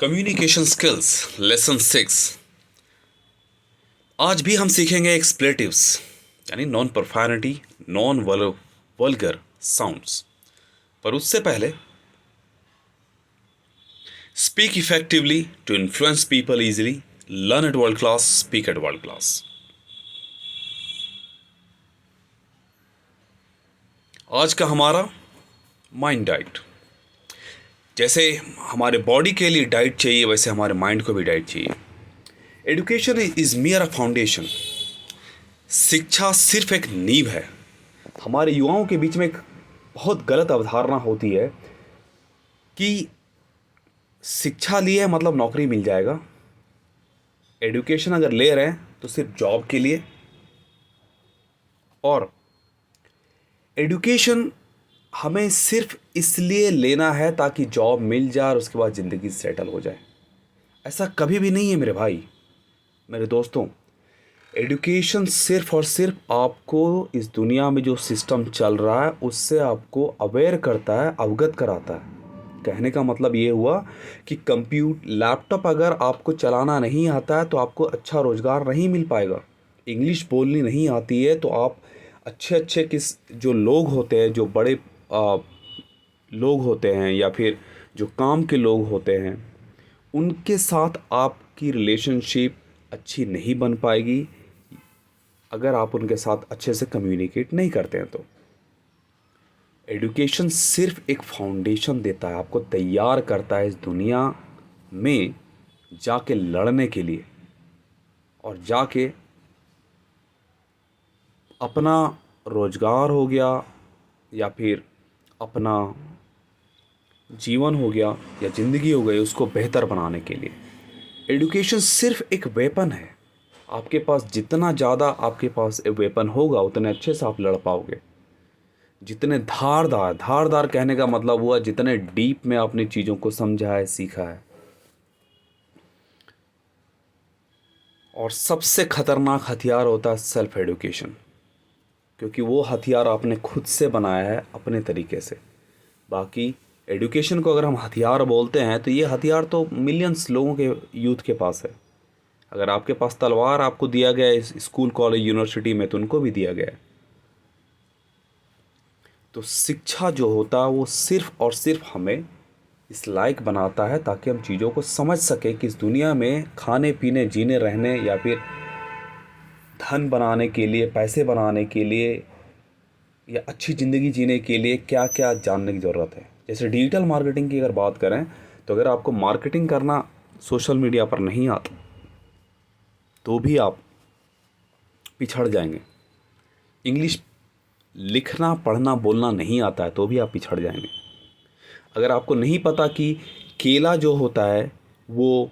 Communication skills lesson 6। आज भी हम सीखेंगे एक्सप्लेटिव्स यानी non profanity, non vulgar sounds. पर उससे पहले speak effectively to influence people easily, learn at world class, speak at world class. आज का हमारा माइंड डाइट। जैसे हमारे बॉडी के लिए डाइट चाहिए, वैसे हमारे माइंड को भी डाइट चाहिए। Education is मियर a foundation. शिक्षा सिर्फ एक नींव है। हमारे युवाओं के बीच में एक बहुत गलत अवधारणा होती है कि शिक्षा लिए मतलब नौकरी मिल जाएगा। एजुकेशन अगर ले रहे हैं तो सिर्फ जॉब के लिए, और एजुकेशन हमें सिर्फ इसलिए लेना है ताकि जॉब मिल जाए और उसके बाद ज़िंदगी सेटल हो जाए। ऐसा कभी भी नहीं है मेरे भाई, मेरे दोस्तों। एजुकेशन सिर्फ और सिर्फ आपको इस दुनिया में जो सिस्टम चल रहा है उससे आपको अवेयर करता है, अवगत कराता है। कहने का मतलब ये हुआ कि लैपटॉप अगर आपको चलाना नहीं आता है तो आपको अच्छा रोज़गार नहीं मिल पाएगा। इंग्लिश बोलनी नहीं आती है तो आप अच्छे अच्छे जो लोग होते हैं, जो बड़े लोग होते हैं या फिर जो काम के लोग होते हैं, उनके साथ आपकी रिलेशनशिप अच्छी नहीं बन पाएगी अगर आप उनके साथ अच्छे से कम्युनिकेट नहीं करते हैं। तो एजुकेशन सिर्फ एक फाउंडेशन देता है, आपको तैयार करता है इस दुनिया में जाके लड़ने के लिए, और जाके अपना रोज़गार हो गया या फिर अपना जीवन हो गया या ज़िंदगी हो गई उसको बेहतर बनाने के लिए। एजुकेशन सिर्फ एक वेपन है। आपके पास जितना ज़्यादा आपके पास वेपन होगा उतने अच्छे से आप लड़ पाओगे। जितने धारदार धारदार कहने का मतलब हुआ जितने डीप में आपने चीज़ों को समझा है, सीखा है। और सबसे खतरनाक हथियार होता है सेल्फ एजुकेशन, क्योंकि वो हथियार आपने खुद से बनाया है अपने तरीके से। बाकी एजुकेशन को अगर हम हथियार बोलते हैं तो ये हथियार तो मिलियंस लोगों के यूथ के पास है। अगर आपके पास तलवार आपको दिया गया है इस स्कूल, कॉलेज, यूनिवर्सिटी में, तो उनको भी दिया गया है। तो शिक्षा जो होता है वो सिर्फ और सिर्फ हमें इस लायक बनाता है ताकि हम चीज़ों को समझ सकें कि इस दुनिया में खाने पीने, जीने रहने या फिर धन बनाने के लिए, पैसे बनाने के लिए या अच्छी ज़िंदगी जीने के लिए क्या क्या जानने की ज़रूरत है। जैसे डिजिटल मार्केटिंग की अगर बात करें तो अगर आपको मार्केटिंग करना सोशल मीडिया पर नहीं आता तो भी आप पिछड़ जाएंगे। इंग्लिश लिखना, पढ़ना, बोलना नहीं आता है तो भी आप पिछड़ जाएंगे। अगर आपको नहीं पता कि केला जो होता है वो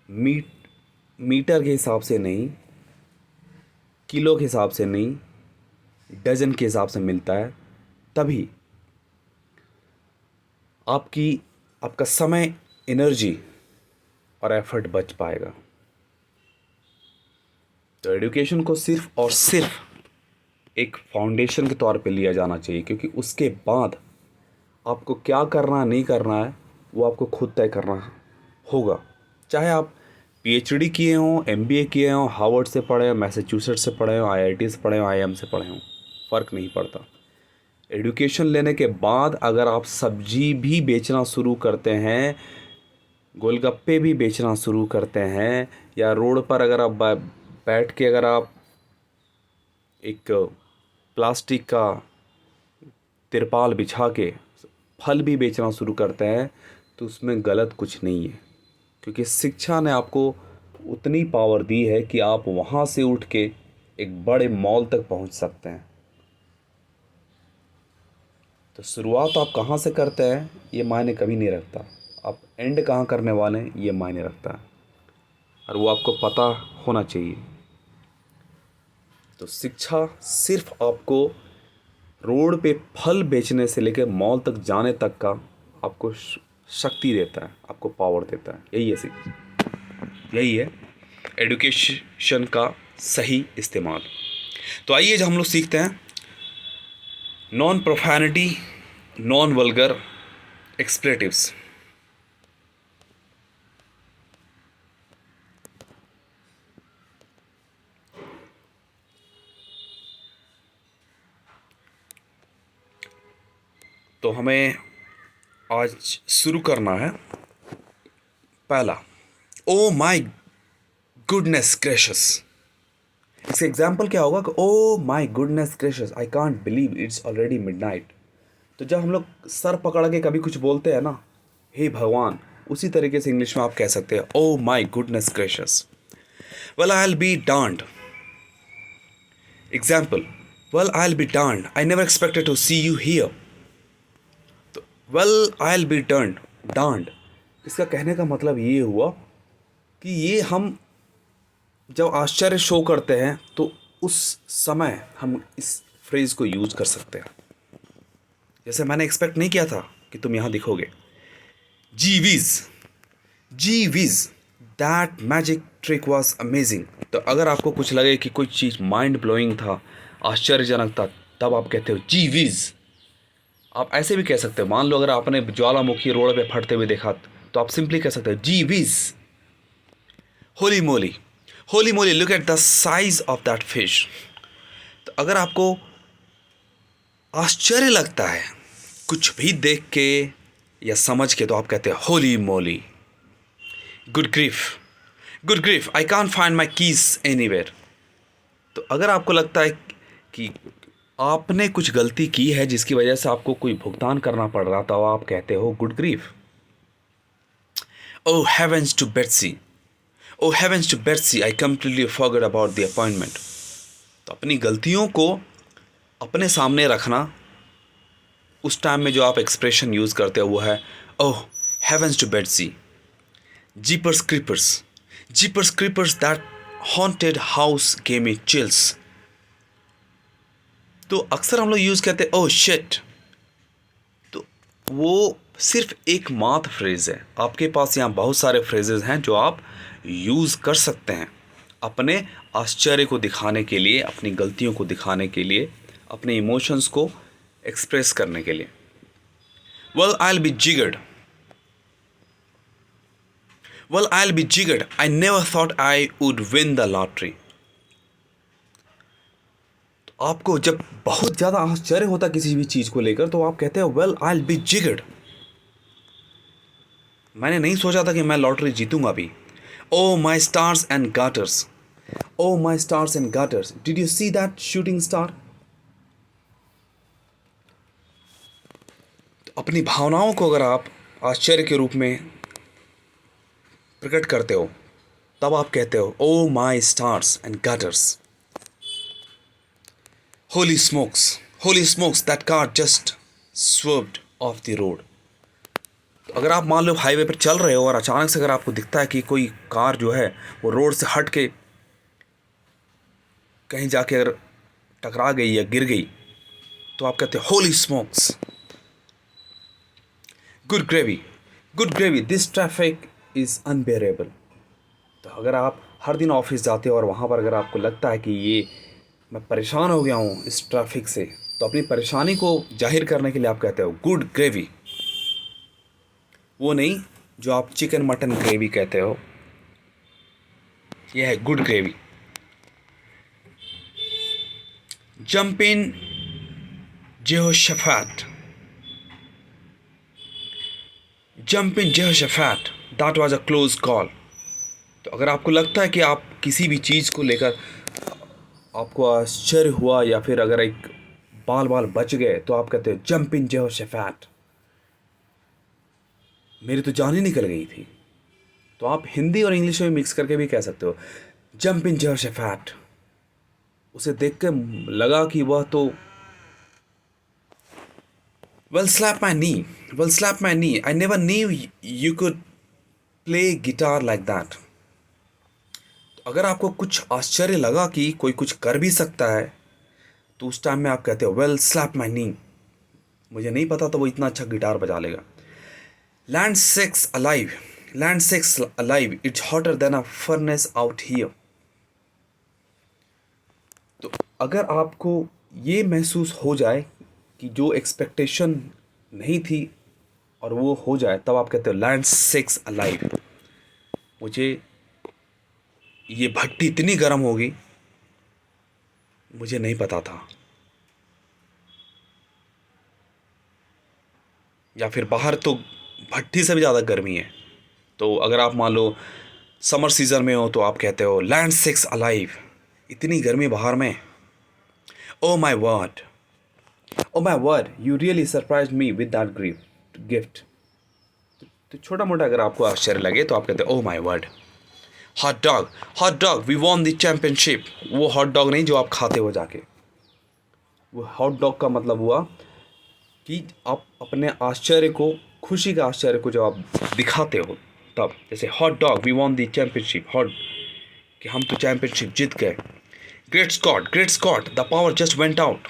मीटर के हिसाब से नहीं, किलो के हिसाब से नहीं, डजन के हिसाब से मिलता है, तभी आपका समय, एनर्जी और एफर्ट बच पाएगा। तो एजुकेशन को सिर्फ और सिर्फ एक फाउंडेशन के तौर पे लिया जाना चाहिए, क्योंकि उसके बाद आपको क्या करना नहीं करना है वो आपको खुद तय करना होगा। चाहे आप पीएचडी किए हों, एमबीए किए हों, हार्वर्ड से पढ़े हों, मैसाचुसेट्स से पढ़े हों, आईआईटी से पढ़े हों, आईएम से पढ़े हों, फ़र्क नहीं पड़ता। एजुकेशन लेने के बाद अगर आप सब्जी भी बेचना शुरू करते हैं, गोलगप्पे भी बेचना शुरू करते हैं, या रोड पर अगर आप बैठ के अगर आप एक प्लास्टिक का तिरपाल बिछा के फल भी बेचना शुरू करते हैं, तो उसमें गलत कुछ नहीं है, क्योंकि शिक्षा ने आपको उतनी पावर दी है कि आप वहाँ से उठ के एक बड़े मॉल तक पहुँच सकते हैं। तो शुरुआत आप कहाँ से करते हैं ये मायने कभी नहीं रखता, आप एंड कहाँ करने वाले हैं ये मायने रखता है, और वो आपको पता होना चाहिए। तो शिक्षा सिर्फ आपको रोड पे फल बेचने से लेकर मॉल तक जाने तक का आपको शक्ति देता है, आपको पावर देता है। यही है एजुकेशन का सही इस्तेमाल। तो आइए जो हम लोग सीखते हैं non profanity, non vulgar expletives. हमें आज शुरू करना है। पहला, ओ माई गुडनेस ग्रेशियस। इसका एग्जाम्पल क्या होगा कि oh my goodness gracious, I can't believe it's already midnight. तो जब हम लोग सर पकड़ के कभी कुछ बोलते हैं ना, हे भगवान, उसी तरीके से इंग्लिश में आप कह सकते हैं oh my goodness gracious. Well I will be darned. Example, well I will be darned, I never expected to see you here. तो well I will be darned, इसका कहने का मतलब ये हुआ कि ये हम जब आश्चर्य शो करते हैं तो उस समय हम इस फ्रेज को यूज कर सकते हैं। जैसे मैंने एक्सपेक्ट नहीं किया था कि तुम यहां दिखोगे। Gee whiz, that magic trick was amazing. तो अगर आपको कुछ लगे कि कोई चीज़ माइंड ब्लोइंग था, आश्चर्यजनक था, तब आप कहते हो जी विज। आप ऐसे भी कह सकते हो, मान लो अगर आपने ज्वालामुखी रोड पे फटते हुए देखा तो आप सिंपली कह सकते हो gee whiz. Holy moly look at the size of that fish. तो अगर आपको आश्चर्य लगता है कुछ भी देख के या समझ के, तो आप कहते हैं holy moly. Good grief, I can't find my keys anywhere. तो अगर आपको लगता है कि आपने कुछ गलती की है जिसकी वजह से आपको कोई भुगतान करना पड़ रहा, तो आप कहते हो good grief. Oh heavens to Betsy, I completely forgot about the appointment. तो अपनी गलतियों को अपने सामने रखना, उस टाइम में जो आप एक्सप्रेशन यूज़ करते हो वो है oh heavens to Betsy. Jeepers creepers that haunted house gave me chills. तो अक्सर हम लोग यूज़ करते हैं ओह शिट। तो वो सिर्फ एक मात्र फ्रेज़ है। आपके पास यहाँ बहुत सारे फ्रेजेस हैं जो आप यूज़ कर सकते हैं अपने आश्चर्य को दिखाने के लिए, अपनी गलतियों को दिखाने के लिए, अपने इमोशंस को एक्सप्रेस करने के लिए। Well I will be jiggered, I never thought I would win the lottery. आपको जब बहुत ज़्यादा आश्चर्य होता किसी भी चीज़ को लेकर, तो आप कहते हैं well I will be jiggered, मैंने नहीं सोचा था कि मैं लॉटरी जीतूंगा भी। Oh my stars and garters, did you see that shooting star. अपनी भावनाओं को अगर आप आश्चर्य के रूप में प्रकट करते हो, तब आप कहते हो oh my stars and garters. Holy smokes that car just swerved off the road. तो अगर आप मान लो हाईवे पर चल रहे हो और अचानक से अगर आपको दिखता है कि कोई कार जो है वो रोड से हट के कहीं जाके अगर टकरा गई या गिर गई, तो आप कहते हो Holi smokes. Good gravy, this traffic is unbearable. तो अगर आप हर दिन ऑफिस जाते हो और वहाँ पर अगर आपको लगता है कि ये मैं परेशान हो गया हूँ इस ट्रैफिक से, तो अपनी परेशानी को जाहिर करने के लिए आप कहते हो गुड ग्रेवी। वो नहीं जो आप चिकन मटन ग्रेवी कहते हो, यह है good gravy. Jumping Jehoshaphat, that was a close call. तो अगर आपको लगता है कि आप किसी भी चीज़ को लेकर आपको आश्चर्य हुआ या फिर अगर एक बाल बच गए, तो आप कहते हो जंप इन जेहोशाफाट, मेरी तो जान ही निकल गई थी। तो आप हिंदी और इंग्लिश में मिक्स करके भी कह सकते हो जंप इन जेहोशाफाट। उसे देख के लगा कि वह तो well slap my knee, I never knew you could play guitar like that. अगर आपको कुछ आश्चर्य लगा कि कोई कुछ कर भी सकता है, तो उस टाइम में आप कहते हो वेल स्लैप माई नी, मुझे नहीं पता तो वो इतना अच्छा गिटार बजा लेगा। Land sex alive, it's hotter then a furnace out here. तो अगर आपको ये महसूस हो जाए कि जो एक्सपेक्टेशन नहीं थी और वो हो जाए, तब आप कहते हो लैंड सेक्स अलाइव, मुझे ये भट्टी इतनी गर्म होगी मुझे नहीं पता था। या फिर बाहर तो भट्टी से भी ज़्यादा गर्मी है। तो अगर आप मान लो समर सीज़न में हो तो आप कहते हो लैंड सिक्स अलाइव, इतनी गर्मी बाहर में। Oh my word, oh my word, you really surprise me with that gift. तो छोटा मोटा अगर आपको आश्चर्य लगे तो आप कहते हो oh my word. Hot dog we won the championship. वो हॉट डॉग नहीं जो आप खाते हो जाके, वो हॉट डॉग का मतलब हुआ कि आप अपने आश्चर्य को, खुशी का आश्चर्य को जब आप दिखाते हो तब, जैसे hot dog we won the championship, hot कि हम तो चैंपियनशिप जीत गए। Great Scott the power just went out.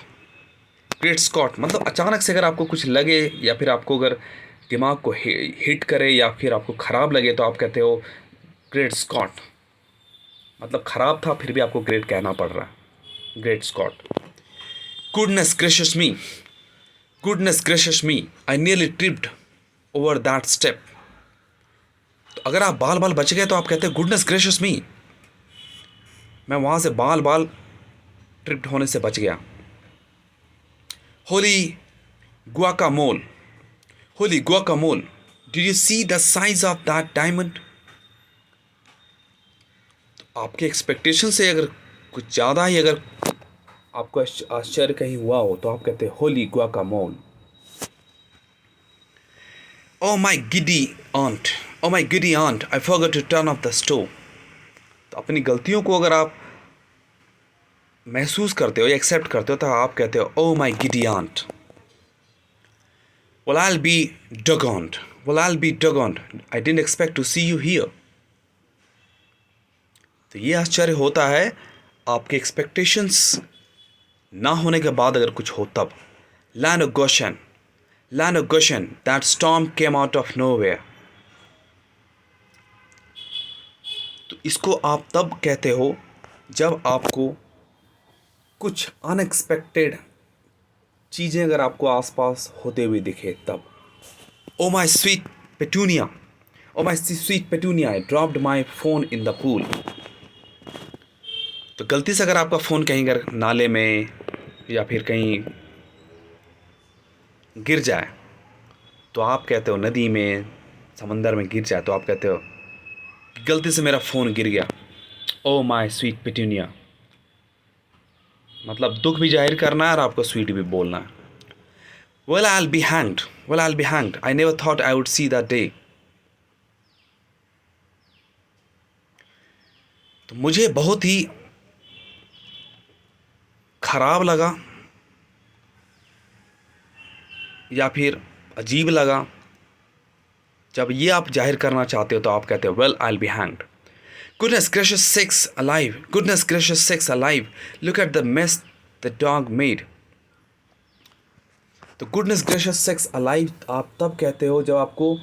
Great Scott मतलब अचानक से अगर आपको कुछ लगे या फिर आपको अगर दिमाग को हिट करे या फिर आपको ख़राब लगे तो आप कहते हो ग्रेट स्कॉट। मतलब ख़राब था फिर भी आपको ग्रेट कहना पड़ रहा है, great Scott. Goodness gracious me I nearly tripped over that step. तो अगर आप बाल बाल बच गए तो आप कहते हैं गुडनेस ग्रेशियस मी, मैं वहाँ से बाल बाल ट्रिप्ड होने से बच गया। Holi guacamole, Holi guacamole, did you see the size of that diamond. तो आपके एक्सपेक्टेशन से अगर कुछ ज़्यादा ही अगर आपको आश्चर्य कहीं हुआ हो तो आप कहते हैं holy guacamole. Oh my giddy aunt, oh my giddy aunt I forgot to turn off the stove. तो अपनी गलतियों को अगर आप महसूस करते हो या एक्सेप्ट करते हो तो आप कहते हो oh my giddy aunt. Well, I'll be doggone. Well, I'll be doggone. I didn't expect to see you here. तो ये आश्चर्य होता है आपके एक्सपेक्टेशंस ना होने के बाद अगर कुछ हो तब। Land of Goshen, that storm came out of nowhere. तो इसको आप तब कहते हो जब आपको कुछ अनएक्सपेक्टेड चीज़ें अगर आपको आसपास होते हुए दिखे तब। Oh my sweet petunia, oh my sweet petunia, I dropped my phone in the pool. तो गलती से अगर आपका फ़ोन कहीं अगर नाले में या फिर कहीं गिर जाए तो आप कहते हो, नदी में समंदर में गिर जाए तो आप कहते हो गलती से मेरा फ़ोन गिर गया। ओ माई स्वीट पेटूनिया, मतलब दुख भी जाहिर करना है और आपको स्वीट भी बोलना है। Well, I'll be hanged. I never thought I would see that day. तो मुझे बहुत ही खराब लगा या फिर अजीब लगा जब ये आप जाहिर करना चाहते हो तो आप कहते हो well, I'll be hanged. Goodness gracious sakes alive. Look at the mess the dog made. तो गुडनेस ग्रेशियस सेक्स अलाइव आप तब कहते हो जब आपको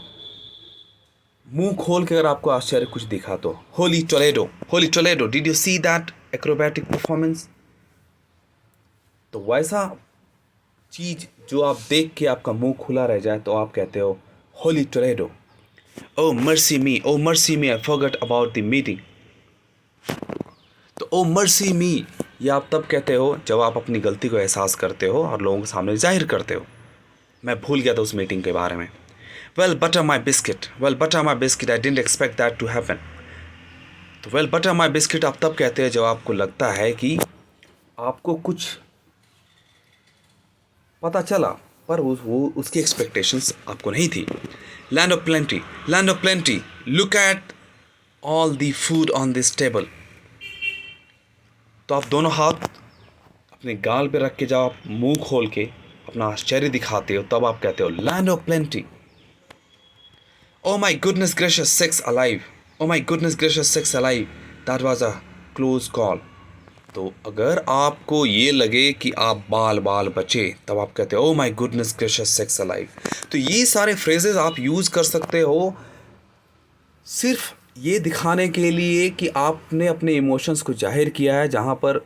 मुंह खोल के अगर आपको आश्चर्य कुछ दिखा तो। Holi Toledo, did you see that acrobatic performance. तो वैसा चीज़ जो आप देख के आपका मुंह खुला रह जाए तो आप कहते हो holy Toledo. Oh mercy me I forgot about the meeting. तो ओ मर्सी मी ये आप तब कहते हो जब आप अपनी गलती को एहसास करते हो और लोगों के सामने जाहिर करते हो, मैं भूल गया था उस मीटिंग के बारे में। Well butter my biscuit, I didn't expect that to happen. तो वेल बटर माई बिस्किट आप तब कहते हैं जब आपको लगता है कि आपको कुछ पता चला पर वो उसकी एक्सपेक्टेशंस आपको नहीं थी। Land of plenty, look at all the food on this table. तो आप दोनों हाथ अपने गाल पे रख के जब आप मुंह खोल के अपना आश्चर्य दिखाते हो तब आप कहते हो land of plenty. Oh my goodness gracious sakes alive, that was a close call. तो अगर आपको ये लगे कि आप बाल बाल बचे तब आप कहते हो oh my goodness gracious sakes alive. तो ये सारे फ्रेजेस आप यूज़ कर सकते हो सिर्फ ये दिखाने के लिए कि आपने अपने इमोशंस को जाहिर किया है, जहाँ पर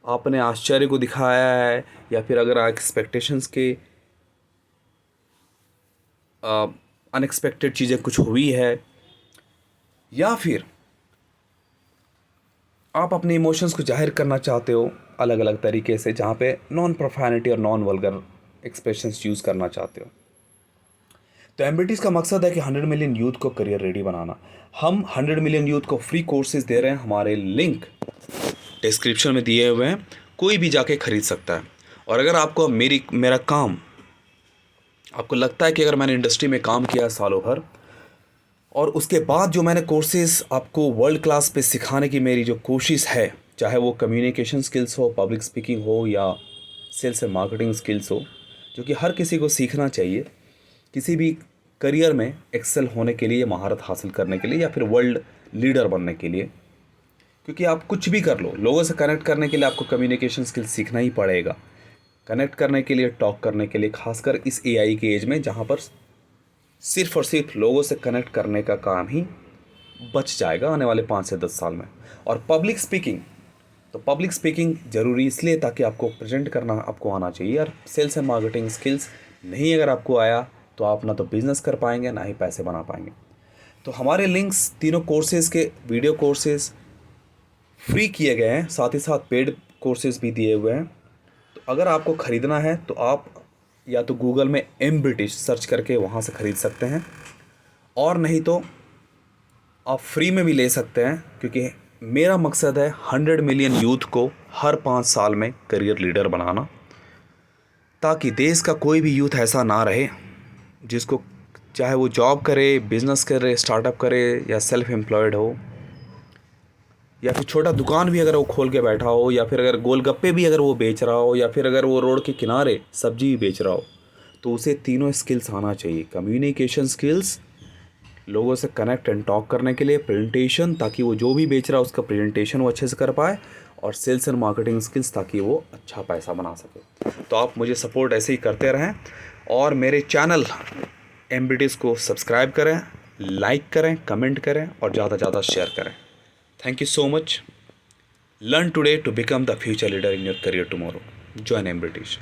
आपने आश्चर्य को दिखाया है या फिर अगर एक्सपेक्टेशंस के अनएक्सपेक्टेड चीज़ें कुछ हुई है या फिर आप अपने इमोशंस को जाहिर करना चाहते हो अलग अलग तरीके से, जहाँ पे नॉन प्रोफैनिटी और नॉन वल्गर एक्सप्रेशंस यूज़ करना चाहते हो। तो एम्बिटिस का मकसद है कि 100 मिलियन यूथ को करियर रेडी बनाना। हम 100 मिलियन यूथ को फ्री कोर्सेज दे रहे हैं, हमारे लिंक डिस्क्रिप्शन में दिए हुए हैं, कोई भी जाके खरीद सकता है। और अगर आपको मेरा काम, आपको लगता है कि अगर मैंने इंडस्ट्री में काम किया सालों भर और उसके बाद जो मैंने कोर्सेज आपको वर्ल्ड क्लास पे सिखाने की मेरी जो कोशिश है, चाहे वो कम्युनिकेशन स्किल्स हो, पब्लिक स्पीकिंग हो या सेल्स एंड मार्केटिंग स्किल्स हो, जो कि हर किसी को सीखना चाहिए किसी भी करियर में एक्सेल होने के लिए, महारत हासिल करने के लिए या फिर वर्ल्ड लीडर बनने के लिए। क्योंकि आप कुछ भी कर लो, लोगों से कनेक्ट करने के लिए आपको कम्युनिकेशन स्किल्स सीखना ही पड़ेगा। कनेक्ट करने के लिए, टॉक करने के लिए, खासकर इस एआई के एज में जहाँ पर सिर्फ और सिर्फ लोगों से कनेक्ट करने का काम ही बच जाएगा आने वाले 5 से 10 साल में। और पब्लिक स्पीकिंग, तो पब्लिक स्पीकिंग ज़रूरी इसलिए ताकि आपको प्रेजेंट करना आपको आना चाहिए। और सेल्स एंड मार्केटिंग स्किल्स नहीं अगर आपको आया तो आप ना तो बिज़नेस कर पाएंगे ना ही पैसे बना पाएंगे। तो हमारे लिंक्स तीनों कोर्सेज़ के वीडियो कोर्सेज़ फ्री किए गए हैं, साथ ही साथ पेड कोर्सेज़ भी दिए हुए हैं। तो अगर आपको ख़रीदना है तो आप या तो गूगल में एम्ब्रिटिश सर्च करके वहाँ से ख़रीद सकते हैं, और नहीं तो आप फ्री में भी ले सकते हैं। क्योंकि मेरा मकसद है 100 मिलियन यूथ को हर 5 साल में करियर लीडर बनाना, ताकि देश का कोई भी यूथ ऐसा ना रहे जिसको, चाहे वो जॉब करे, बिज़नेस करे, स्टार्टअप करे या सेल्फ एम्प्लॉयड हो, या फिर छोटा दुकान भी अगर वो खोल के बैठा हो, या फिर अगर गोलगप्पे भी अगर वो बेच रहा हो, या फिर अगर वो रोड के किनारे सब्जी भी बेच रहा हो, तो उसे तीनों स्किल्स आना चाहिए। कम्युनिकेशन स्किल्स, लोगों से कनेक्ट एंड टॉक करने के लिए, प्रेजेंटेशन ताकि वो जो भी बेच रहा है उसका प्रेजेंटेशन वो अच्छे से कर पाए, और सेल्स एंड मार्केटिंग स्किल्स ताकि वो अच्छा पैसा बना सके। तो आप मुझे सपोर्ट ऐसे ही करते रहें और मेरे चैनल एम्बिटिस को सब्सक्राइब करें, लाइक करें, कमेंट करें और ज़्यादा से ज़्यादा शेयर करें। Thank you so much. Learn today to become the future leader in your career tomorrow. Join Embritish.